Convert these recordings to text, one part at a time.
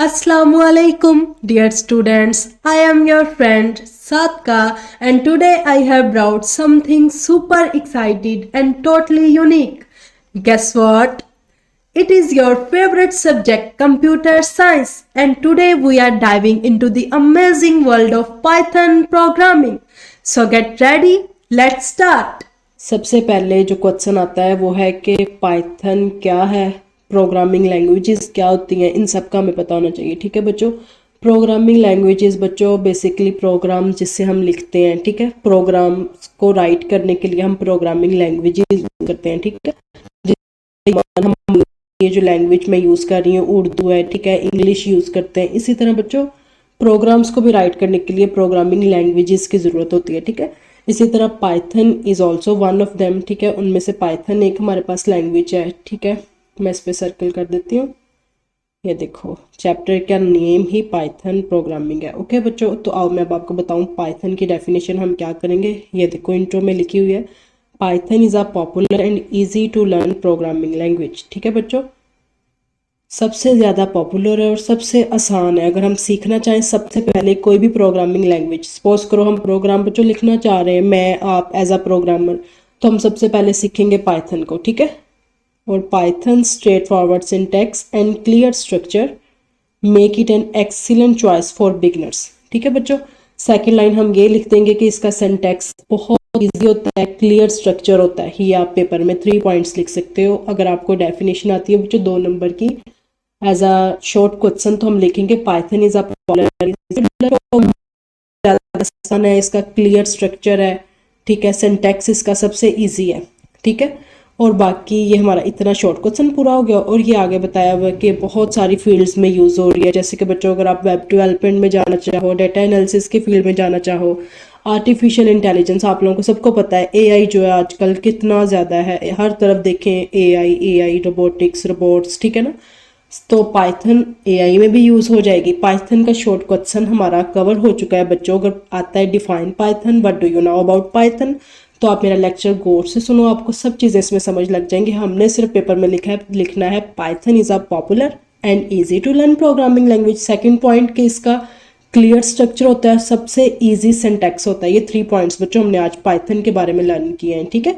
Assalamualaikum, dear students. I am your friend Sadka, and today I have brought something super excited and totally unique. Guess what? It is your favorite subject, computer science, and today we are diving into the amazing world of Python programming. So get ready, let's start. सबसे पहले जो question आता है वो है कि Python क्या है, प्रोग्रामिंग लैंग्वेजेस क्या होती हैं, इन सब का हमें पता होना चाहिए। ठीक है बच्चों, प्रोग्रामिंग लैंग्वेजेस बच्चों बेसिकली प्रोग्राम जिससे हम लिखते हैं। ठीक है, प्रोग्राम को राइट करने के लिए हम प्रोग्रामिंग लैंग्वेजेस यूज करते हैं। ठीक है, हम ये जो लैंग्वेज मैं यूज़ कर रही हूँ उर्दू है, ठीक है, इंग्लिश यूज़ करते हैं। इसी तरह बच्चों प्रोग्राम्स को भी राइट करने के लिए प्रोग्रामिंग लैंग्वेजेस की ज़रूरत होती है। ठीक है, इसी तरह Python is also one of them. ठीक है, उनमें से पाइथन एक हमारे पास लैंग्वेज है। ठीक है, मैं इस पर सर्कल कर देती हूँ। ये देखो, चैप्टर का नेम ही पाइथन प्रोग्रामिंग है। ओके बच्चों, तो आओ मैं अब आपको बताऊँ पाइथन की डेफिनेशन हम क्या करेंगे। ये देखो इंट्रो में लिखी हुई है, Python is a popular and easy to learn programming language. ठीक है बच्चों, सबसे ज़्यादा पॉपुलर है और सबसे आसान है। अगर हम सीखना चाहें सबसे पहले कोई भी प्रोग्रामिंग लैंग्वेज, सपोज करो हम प्रोग्राम बच्चों लिखना चाह रहे हैं, मैं आप एज अ प्रोग्रामर, तो हम सबसे पहले सीखेंगे पाइथन को। ठीक है, और Python straight forward syntax and clear structure make it an excellent choice for beginners. ठीक है बच्चों, सेकेंड लाइन हम ये लिख देंगे कि इसका सिंटैक्स बहुत ईजी होता है, क्लियर स्ट्रक्चर होता है। ये आप पेपर में 3 पॉइंट्स लिख सकते हो। अगर आपको डेफिनेशन आती है बच्चों 2 नंबर की एज अ शॉर्ट क्वेश्चन, तो हम लिखेंगे पाइथन इज अ आसान है, इसका क्लियर स्ट्रक्चर है। ठीक है, सिंटैक्स इसका सबसे इजी है। ठीक है, और बाकी ये हमारा इतना शॉर्ट क्वेश्चन पूरा हो गया। और ये आगे बताया हुआ है कि बहुत सारी फील्ड्स में यूज़ हो रही है। जैसे कि बच्चों अगर आप वेब डेवलपमेंट में जाना चाहो, डाटा एनालिसिस के फील्ड में जाना चाहो, आर्टिफिशियल इंटेलिजेंस, आप लोगों को सबको पता है एआई जो है आजकल कितना ज़्यादा है, हर तरफ देखें एआई रोबोटिक्स रोबोट्स। ठीक है ना, तो पाइथन एआई में भी यूज़ हो जाएगी। पाइथन का शॉर्ट क्वेश्चन हमारा कवर हो चुका है बच्चों। अगर आता है define Python, what do you know about Python, तो आप मेरा लेक्चर गौर से सुनो, आपको सब चीज़ें इसमें समझ लग जाएंगी। हमने सिर्फ पेपर में लिखना है Python is a popular and easy to learn programming language. Second point कि इसका क्लियर स्ट्रक्चर होता है, सबसे ईजी सिंटैक्स होता है। ये 3 पॉइंट्स बच्चों हमने आज पाइथन के बारे में लर्न किए हैं। ठीक है,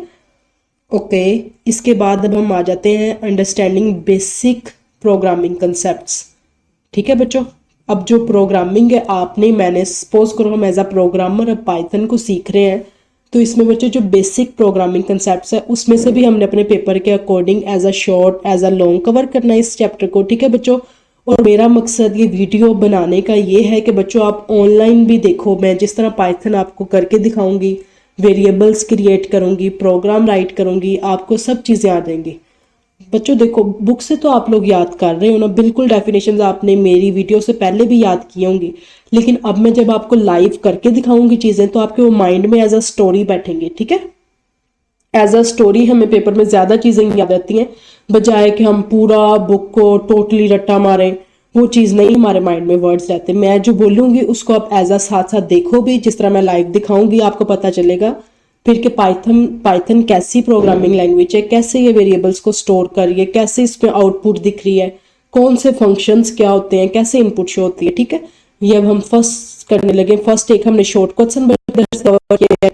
ओके, इसके बाद अब हम आ जाते हैं अंडरस्टैंडिंग बेसिक प्रोग्रामिंग कंसेप्ट्स। ठीक है बच्चों, अब जो प्रोग्रामिंग है आपने, मैंने सपोज करो हम एज अ प्रोग्रामर अब पाइथन को सीख रहे हैं, तो इसमें बच्चों जो बेसिक प्रोग्रामिंग कंसेप्ट्स है उसमें से भी हमने अपने पेपर के according as a short as a long cover करना है इस चैप्टर को। ठीक है बच्चों, और मेरा मकसद ये वीडियो बनाने का ये है कि बच्चों आप ऑनलाइन भी देखो, मैं जिस तरह पाइथन आपको करके दिखाऊंगी, वेरिएबल्स क्रिएट करूंगी, प्रोग्राम राइट करूंगी, आपको सब चीज़ें आ जाएंगी। बच्चों देखो, बुक से तो आप लोग याद कर रहे हो ना, बिल्कुल डेफिनेशंस आपने मेरी वीडियो से पहले भी याद की होंगी, लेकिन अब मैं जब आपको लाइव करके दिखाऊंगी चीज़ें, तो आपके वो माइंड में एज अ स्टोरी बैठेंगी। ठीक है, एज अ स्टोरी हमें पेपर में ज़्यादा चीज़ें याद रहती हैं, बजाय कि हम पूरा बुक को टोटली रट्टा मारें। वो चीज़ नहीं, हमारे माइंड में वर्ड्स रहते। मैं जो बोलूँगी उसको आप एज अ साथ साथ देखो भी, जिस तरह मैं लाइव दिखाऊंगी आपको पता चलेगा फिर कि पाइथन कैसी प्रोग्रामिंग लैंग्वेज है, कैसे ये वेरिएबल्स को स्टोर कर रही है, कैसे इसमें आउटपुट दिख रही है, कौन से फंक्शंस क्या होते हैं, कैसे इनपुट शो होती है। ठीक है, ये अब हम फर्स्ट करने लगे। फर्स्ट एक हमने शॉर्ट क्वेश्चन कवर किया है,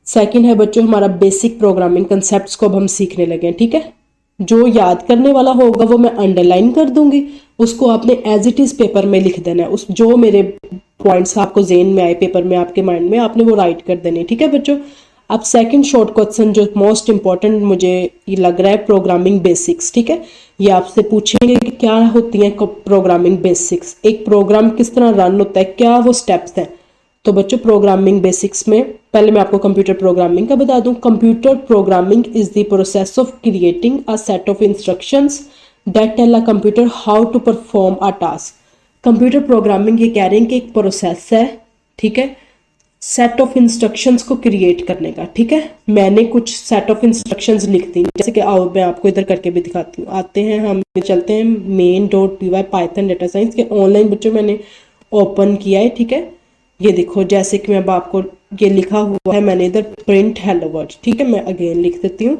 सेकंड है बच्चों हमारा बेसिक प्रोग्रामिंग कंसेप्ट्स को अब हम सीखने लगे हैं। ठीक है, जो याद करने वाला होगा वो मैं अंडरलाइन कर दूंगी, उसको आपने एज इट इज़ पेपर में लिख देना है। उस जो मेरे पॉइंट्स आपको जेन में आए पेपर में, आपके माइंड में, आपने वो राइट कर देने। ठीक है बच्चों, अब सेकंड शॉर्ट क्वेश्चन जो मोस्ट इंपॉर्टेंट मुझे ये लग रहा है, प्रोग्रामिंग बेसिक्स। ठीक है, ये आपसे पूछेंगे कि क्या होती हैं प्रोग्रामिंग बेसिक्स, एक प्रोग्राम किस तरह रन होता है, क्या वो स्टेप्स हैं। तो बच्चों प्रोग्रामिंग बेसिक्स में पहले मैं आपको कंप्यूटर प्रोग्रामिंग का बता दूं। Computer programming is the process of creating a set of instructions that tell a computer how to perform a task. Computer programming ये कह रहे हैं कि एक प्रोसेस है, ठीक है, सेट ऑफ इंस्ट्रक्शंस को क्रिएट करने का। ठीक है, मैंने कुछ सेट ऑफ इंस्ट्रक्शंस लिख दी, जैसे कि आओ मैं आपको इधर करके भी दिखाती हूँ। आते हैं हम चलते हैं main.py पाइथन डेटा साइंस के ऑनलाइन बच्चों मैंने ओपन किया है। ठीक है, ये देखो जैसे कि मैं अब आपको ये लिखा हुआ है मैंने इधर, प्रिंट हेलो वर्ड। ठीक है, मैं अगेन लिख देती हूँ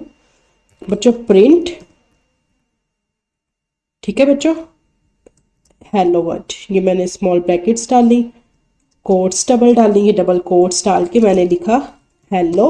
बच्चों, प्रिंट। ठीक है बच्चों, हेलो वर्ड, ये मैंने स्मॉल ब्रैकेट्स डाली, कोट्स डबल डाली, ये डबल कोट्स डाल के मैंने लिखा हेलो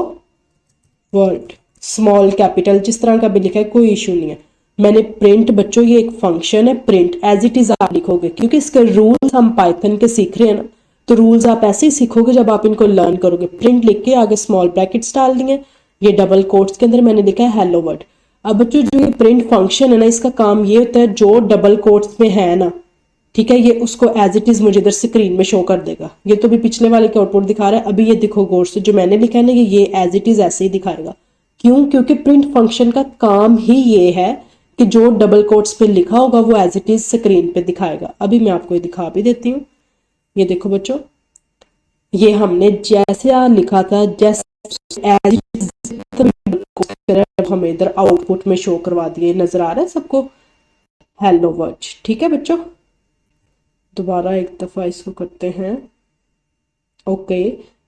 वर्ड, स्मॉल कैपिटल जिस तरह का भी लिखा है कोई इशू नहीं है। मैंने प्रिंट, बच्चों ये एक फंक्शन है, प्रिंट एज इट इज आप लिखोगे क्योंकि इसके रूल्स हम पाइथन के सीख रहे हैं ना, तो रूल्स आप ऐसे ही सीखोगे जब आप इनको लर्न करोगे। प्रिंट लिख के आगे स्मॉल ब्रैकेट्स डाल दिए, ये डबल कोट्स के अंदर मैंने लिखा है हेलो वर्ड। अब बच्चों जो ये प्रिंट फंक्शन है ना, इसका काम ये होता है जो डबल कोट्स में है ना, ठीक है, ये उसको एज इट इज मुझे इधर स्क्रीन में शो कर देगा। ये तो भी पिछले वाले के आउटपुट दिखा रहा है, अभी ये देखो गौर से जो मैंने लिखा है ना, ये एज इट इज ऐसे ही दिखाएगा। क्यों? क्योंकि प्रिंट फंक्शन का काम ही ये है कि जो डबल कोट्स पे लिखा होगा वो एज इट इज स्क्रीन पे दिखाएगा। अभी मैं आपको ये दिखा भी देती हूँ। ये देखो बच्चों, ये हमने जैसे लिखा था जैसे एज इट इज हमें इधर आउटपुट में शो करवा दिए। नजर आ रहा है सबको हेलो वर्ड? ठीक है बच्चों, दोबारा एक दफा इसको करते हैं। ओके,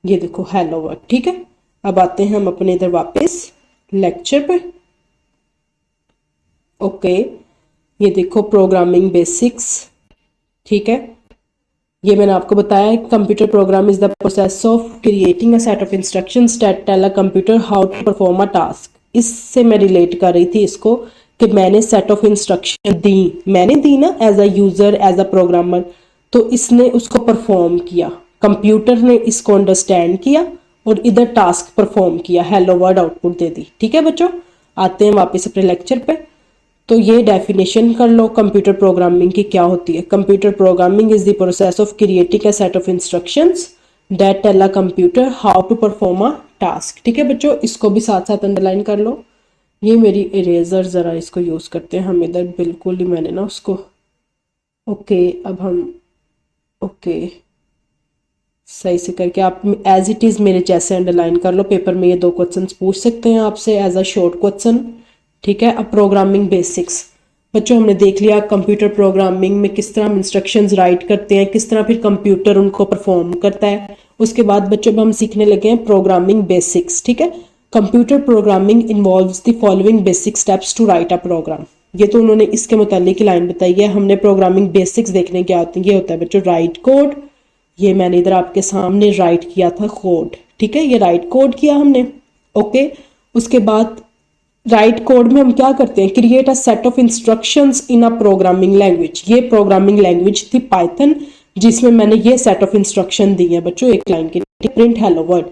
ये देखो हेलो वर्ड। ठीक है, अब आते हैं हम अपने इधर वापस लेक्चर पे। ओके, ये देखो प्रोग्रामिंग बेसिक्स। ठीक है, ये मैंने आपको बताया computer program is the process of creating a set of instructions that tell a computer how to perform a task. इससे मैं रिलेट कर रही थी इसको कि मैंने सेट ऑफ इंस्ट्रक्शन दी, मैंने दी ना as a user, as a programmer, तो इसने उसको परफॉर्म किया, कंप्यूटर ने इसको अंडरस्टैंड किया और इधर टास्क परफॉर्म किया, हेलो वर्ड आउटपुट दे दी। ठीक है बच्चों, आते हैं वापस अपने लेक्चर पे। तो ये डेफिनेशन कर लो कंप्यूटर प्रोग्रामिंग की क्या होती है। Computer programming is the process of creating a set of instructions that tell a computer how to perform a task. ठीक है बच्चों, इसको भी साथ साथ अंडरलाइन कर लो। ये मेरी इरेजर, ज़रा इसको यूज़ करते हैं हम इधर, बिल्कुल ही मैंने ना उसको। ओके, अब हम ओके सही से करके आप एज इट इज़ मेरे जैसे अंडरलाइन कर लो। पेपर में ये 2 क्वेश्चंस पूछ सकते हैं आपसे एज अ शॉर्ट क्वेश्चन। ठीक है, अब प्रोग्रामिंग बेसिक्स बच्चों हमने देख लिया कंप्यूटर प्रोग्रामिंग में किस तरह हम इंस्ट्रक्शंस राइट करते हैं, किस तरह फिर कंप्यूटर उनको परफॉर्म करता है। उसके बाद बच्चों हम सीखने लगे हैं प्रोग्रामिंग बेसिक्स। ठीक है, computer programming involves the following basic steps to write a program. ये तो उन्होंने इसके मुतालिक की लाइन बताई है। हमने प्रोग्रामिंग बेसिक्स देखने क्या होती है, ये होता है बच्चों राइट कोड। ये मैंने इधर आपके सामने राइट किया था कोड। ठीक है, ये राइट कोड किया हमने। ओके, उसके बाद राइट कोड में हम क्या करते हैं, create a set of instructions in a programming language. ये प्रोग्रामिंग लैंग्वेज थी पाइथन, जिसमें मैंने ये सेट ऑफ इंस्ट्रक्शन दी है बच्चों एक लाइन के लिए, प्रिंट हेलो वर्ड।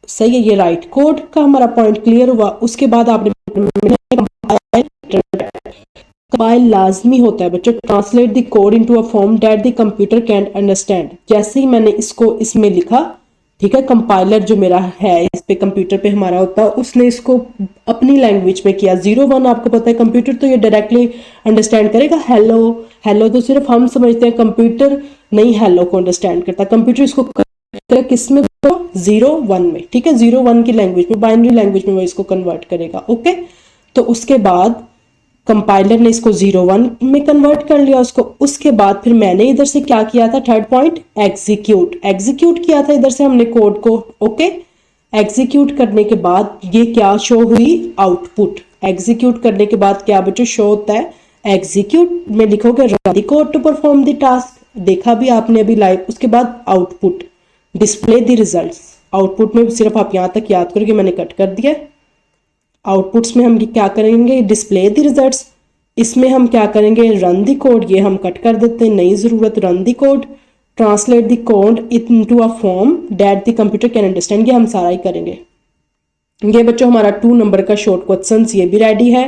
सही है, ये राइट कोड का हमारा पॉइंट क्लियर हुआ। उसके बाद आपने कंपाइल लाजमी होता है बच्चों, translate the code into a form that the computer can understand. जैसे ही मैंने इसको इसमें लिखा, ठीक है, कंपाइलर जो मेरा है इस पे कंप्यूटर पे हमारा होता है, उसने इसको अपनी लैंग्वेज में किया। 0 1 आपको पता है कंप्यूटर तो ये डायरेक्टली अंडरस्टैंड करेगा। हेलो हेलो तो सिर्फ हम समझते हैं, कंप्यूटर नहीं हेलो को अंडरस्टैंड करता। कंप्यूटर इसको किस में, 0 1 में। ठीक है, 0 1 की लैंग्वेज में, बाइनरी लैंग्वेज में वो इसको कन्वर्ट करेगा। ओके, तो उसके बाद कंपाइलर ने इसको 0 1 में कन्वर्ट कर लिया उसको। उसके बाद फिर मैंने इधर से क्या किया था, थर्ड पॉइंट एग्जीक्यूट किया था इधर से हमने कोड को। ओके, एग्जीक्यूट करने के बाद ये क्या शो हुई, आउटपुट। एग्जीक्यूट करने के बाद क्या बच्चों शो होता है, एग्जीक्यूट में लिखोगे run the code to perform the task, देखा भी आपने अभी लाइव। उसके बाद output, display the results. Output में सिर्फ आप यहां तक याद करो कि मैंने कट कर दिया। आउटपुट्स में हम क्या करेंगे, डिस्प्ले द रिजल्ट्स। इसमें हम क्या करेंगे, रन द कोड, ये हम कट कर देते हैं, नई ज़रूरत, run the code. Translate the code into a form that the computer can understand, ये हम सारा ही करेंगे। ये बच्चों हमारा 2 नंबर का शॉर्ट क्वेश्चन ये भी रेडी है।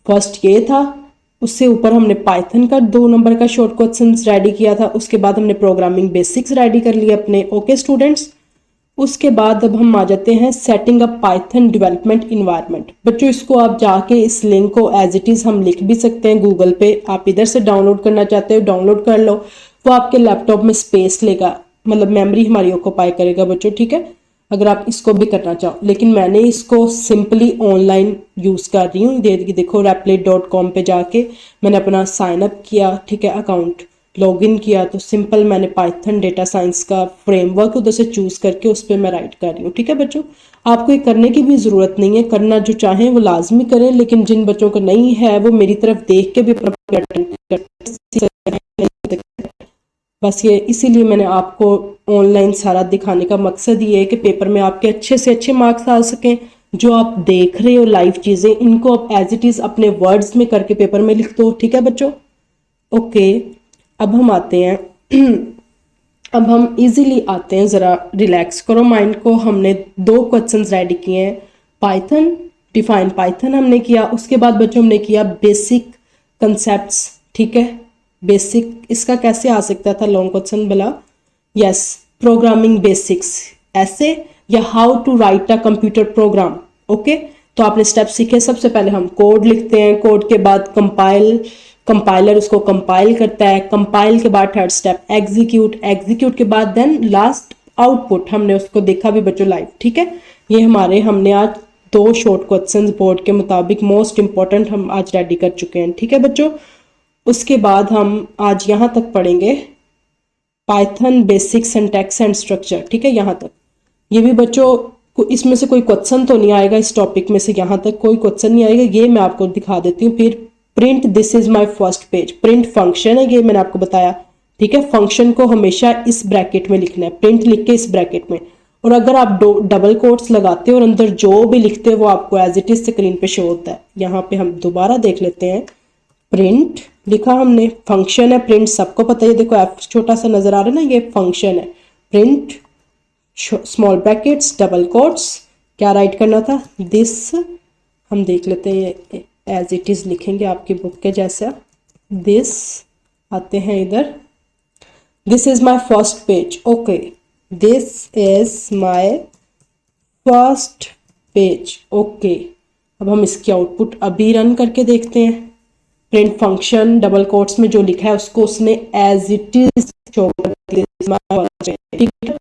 फर्स्ट ये था, उससे ऊपर हमने पाइथन का 2 नंबर का शॉर्ट क्वेश्चन रेडी किया था। उसके बाद हमने प्रोग्रामिंग बेसिक्स रेडी कर लिए अपने। ओके स्टूडेंट्स, उसके बाद अब हम आ जाते हैं setting up Python development environment. बच्चों इसको आप जाके इस लिंक को एज इट इज़ हम लिख भी सकते हैं गूगल पे, आप इधर से डाउनलोड करना चाहते हो डाउनलोड कर लो। वो आपके लैपटॉप में स्पेस लेगा, मतलब मेमोरी हमारी ऑक्यूपाई करेगा बच्चों। ठीक है, अगर आप इसको भी करना चाहो, लेकिन मैंने इसको सिंपली ऑनलाइन यूज़ कर रही हूँ। देखो replit.com पे जाके मैंने अपना साइन अप किया, ठीक है, अकाउंट लॉगिन किया, तो सिंपल मैंने पाइथन डेटा साइंस का फ्रेमवर्क उधर से चूज करके उस पर मैं राइट कर रही हूँ। ठीक है बच्चों, आपको ये करने की भी ज़रूरत नहीं है, करना जो चाहें वो लाजमी करें, लेकिन जिन बच्चों को नहीं है वो मेरी तरफ देख के भी बस ये इसीलिए मैंने आपको ऑनलाइन सारा दिखाने का मकसद ये है कि पेपर में आपके अच्छे से अच्छे मार्क्स आ सकें। जो आप देख रहे हो लाइव चीज़ें, इनको आप एज इट इज़ अपने वर्ड्स में करके पेपर में लिख दो, ठीक है बच्चों। ओके, अब हम आते हैं अब हम इजीली आते हैं, ज़रा रिलैक्स करो माइंड को। हमने 2 क्वेश्चंस रेडी किए हैं। पाइथन, डिफाइन पाइथन हमने किया, उसके बाद बच्चों हमने किया बेसिक कंसेप्ट्स, ठीक है। बेसिक इसका कैसे आ सकता था लॉन्ग क्वेश्चन भला? यस, प्रोग्रामिंग बेसिक्स ऐसे, या how to write a computer program. Okay, तो आपने स्टेप सीखे। सबसे पहले हम कोड लिखते हैं, कोड के बाद कंपाइलर उसको कंपाइल करता है, कंपाइल के बाद थर्ड स्टेप एग्जीक्यूट, एग्जीक्यूट के बाद देन लास्ट आउटपुट। हमने उसको देखा भी बच्चों लाइव, ठीक है। ये हमने आज 2 शॉर्ट क्वेश्चंस बोर्ड के मुताबिक मोस्ट इंपॉर्टेंट हम आज रेडी कर चुके हैं, ठीक है बच्चों। उसके बाद हम आज यहाँ तक पढ़ेंगे Python basic syntax and structure, ठीक है, यहाँ तक। ये भी बच्चों इसमें से कोई क्वेश्चन तो नहीं आएगा, इस टॉपिक में से यहाँ तक कोई क्वेश्चन नहीं आएगा, ये मैं आपको दिखा देती हूँ। फिर print this is my first page, print function है, ये मैंने आपको बताया, ठीक है। फंक्शन को हमेशा इस ब्रैकेट में लिखना है, प्रिंट लिख के इस ब्रैकेट में। और अगर आप डबल कोट्स लगाते हो और अंदर जो भी लिखते हो वो आपको एज इट इज स्क्रीन पे शो होता है। यहाँ पे हम दोबारा देख लेते हैं, प्रिंट लिखा हमने, फंक्शन है प्रिंट, सबको पता है। देखो एफ छोटा सा नजर आ रहा है ना, ये फंक्शन है। Print small brackets double quotes, क्या राइट करना था? दिस, हम देख लेते हैं ये एज इट इज लिखेंगे आपकी बुक के जैसा। दिस, आते हैं इधर, this is my first page. Okay, this is my first page. Okay, अब हम इसकी आउटपुट अभी रन करके देखते हैं। प्रिंट फंक्शन डबल कोट्स में जो लिखा है उसको उसने एज इट इज शो कर दिया, ठीक है।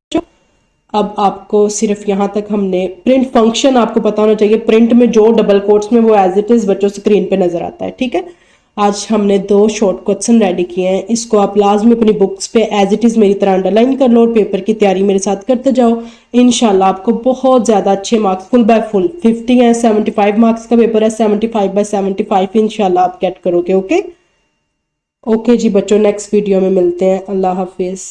अब आपको सिर्फ यहाँ तक हमने प्रिंट फंक्शन आपको पता होना चाहिए, प्रिंट में जो डबल कोट्स में वो एज इट इज बच्चों स्क्रीन पे नजर आता है, ठीक है। आज हमने 2 शॉर्ट क्वेश्चन रेडी किए हैं, इसको आप लाजमी अपनी बुक्स पे एज इट इज मेरी तरह अंडरलाइन कर लो और पेपर की तैयारी मेरे साथ करते जाओ। इंशाल्लाह आपको बहुत ज़्यादा अच्छे मार्क्स, फुल बाय फुल 50 है, 75 मार्क्स का पेपर है, 75 बाय 75 इंशाल्लाह आप गेट करोगे। ओके जी बच्चों, नेक्स्ट वीडियो में मिलते हैं। अल्लाह हाफिज़।